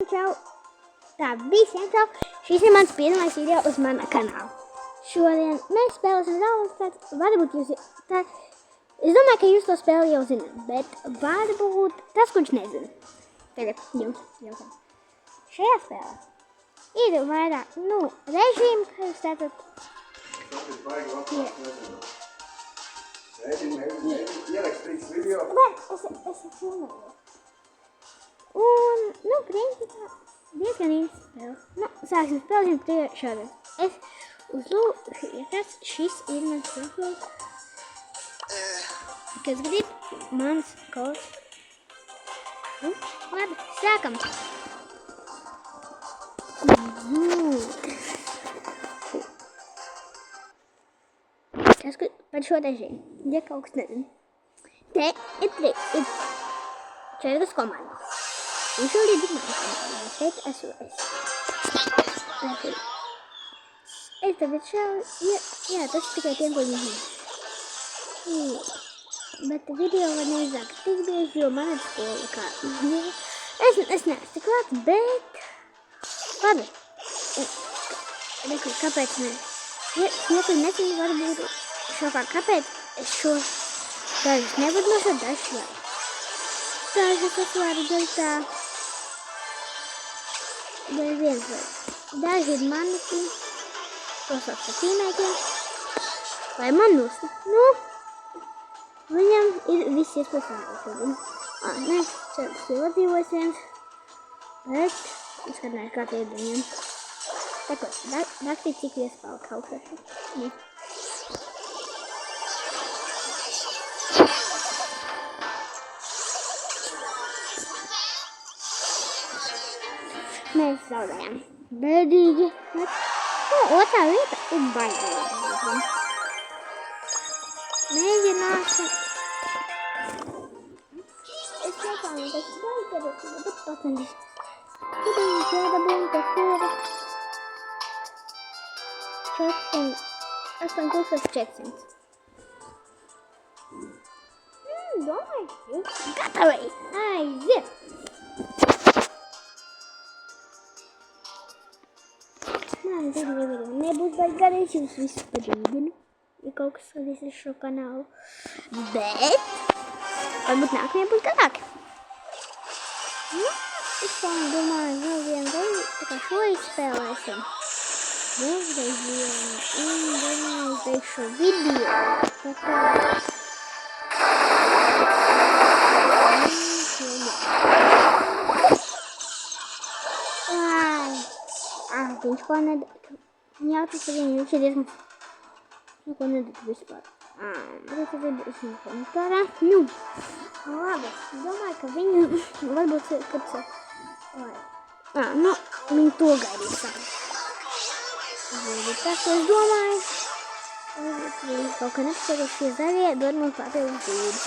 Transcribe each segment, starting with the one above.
Čau! Tā, visiem čau! Šis ir mans pirmais video uz mana kanāla. Šodien mēs spēlēsim Zaules, varbūt jūs... Es domāju, ka jūs to spēli jau zināt, bet varbūt tas, kurš nezina. Tagad jums jautājums. Šajā spēlē ir vairāk, režīmi, kā jūs tātad... Ierakstīts video. Es filmēju. Un, principā, diezgan īsti spēle. Sāksim spēlēsim šādi. Es uzlūku, šis ir mans profils, kas grib mans kods. Labi, sākam. Tas, par šo režīmu, ja kaut kas nezinu. Te ir 4 komandas. Un šobrīd ir mana komanda. Šeit esmu es. Es tagad šauju. Jā, tas ir tikai tiem, ko viņi zina. Bet video var neizāk tik bieži, jo man ir skola kā. Es neesmu tik klāt, bet... Labi. Reku, kāpēc ne? Ja tu nezinu, varbūt šokā, kāpēc es šo dažus nevaru nosāt, dažus varu. Dažus es varu darīt tā. Bez viens vajag. Daži ir maniki, tos sauc par tīmēkiem. Vai manus? Viņam ir viss iespējas šodien. Mēs ceļus jau atdzīvojas viens, bet es skatināju, kā tie ir viņam. Tako, rakstīt, cik iespēja kaut kā. Mēs zaudējām. Bēdīgi. Otrā vieta ir baigā. Mēģināsim. Es nepānu, tas baigā, bet patendīs. Tur ir jādabūn pa kūru. 8400. Domāju, gatavi. Aiziet. Nebūs baigādījis, jums visus paģīdinu, ja kaut kas skatīsies šo kanālu. Bet, varbūt nākamie būs garāki. Es domāju, vēl vienu reizi, tā kā šo izspēlēsim. Vēlreiz vienu, un domāju, beigšu video. Tā kā... Viņš ko nedara. Jātas ar viņu, viņš ir diezgan... Viņš ko nedara vispār. Bet tas ir diezgan komentārā. Labi. Domāju, ka viņu... Varbūt, kad... Viņi to gaidīs sākt. Tas, ko es domāju. Viņi kaut kā nepatīk šie zaļie, dod mums papildus dzīves.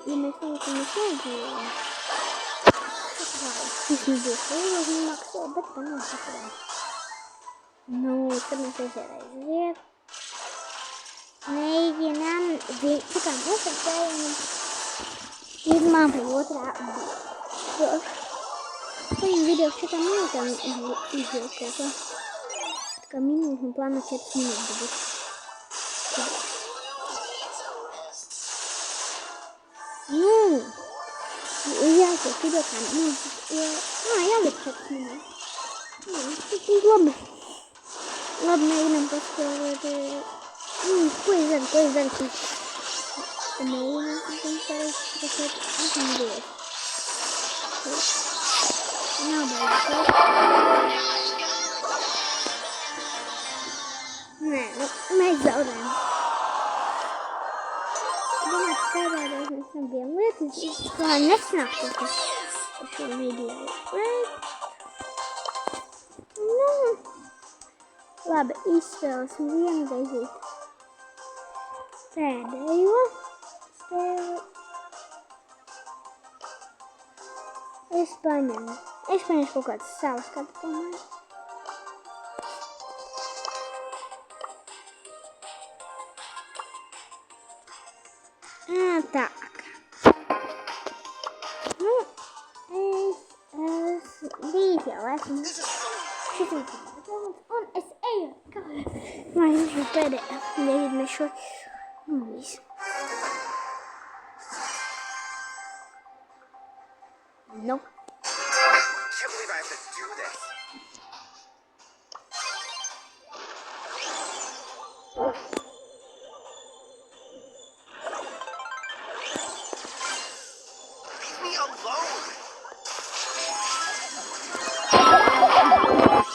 Ja mēs nedzīvojam. Viņš nebūs lielos nemaksā, bet man nav sakarā. Tad mēs aiziet. Mēģinām, tikām uzsakējam. Pirmā vai otrā bija. Tajā video 4 minūtēm izvilkt kaut ko. Tā kā minūtes un plāno 4 minūtes būt. Jāsaka, video kā jāliek 4 minūtes. Tas ir labi. Labi, mēģinām paspēlēt. Ko es daru? Mēģinām, paspēlēt 8 videos. Nav baigi. Nē, mēs zaudējam. Domāju, ka kādādās mēs esam bijām lietas, kā nesnāktos ar šo video. Labi, izspēlēsim vienu reizīt. Pēdējo spēli. Es paņemšu kaut kādas savas kādu tomēr. Tā. jau esmu. Šis ir un es eju. Vai viņš ir pēdējā? Neizmešu. Un viss. Nu. Can't believe I have to do this. Leave me alone.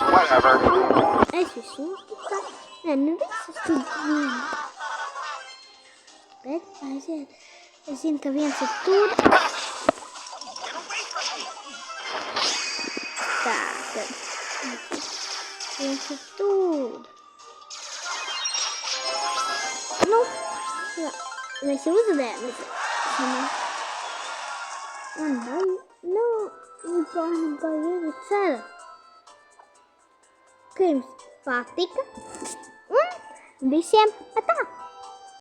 Whatever. Es visu uztikai. Nē, nu visus tu zini. Bet aiziet. Es zinu, ka viens ir tur. Get away from me. Tā, tad. Viens ir tur. Nu, jā. Mēs jau uzvedējām. Un vai, nu, pārnībā ceļa. Ka jums patika. Un visiem tā.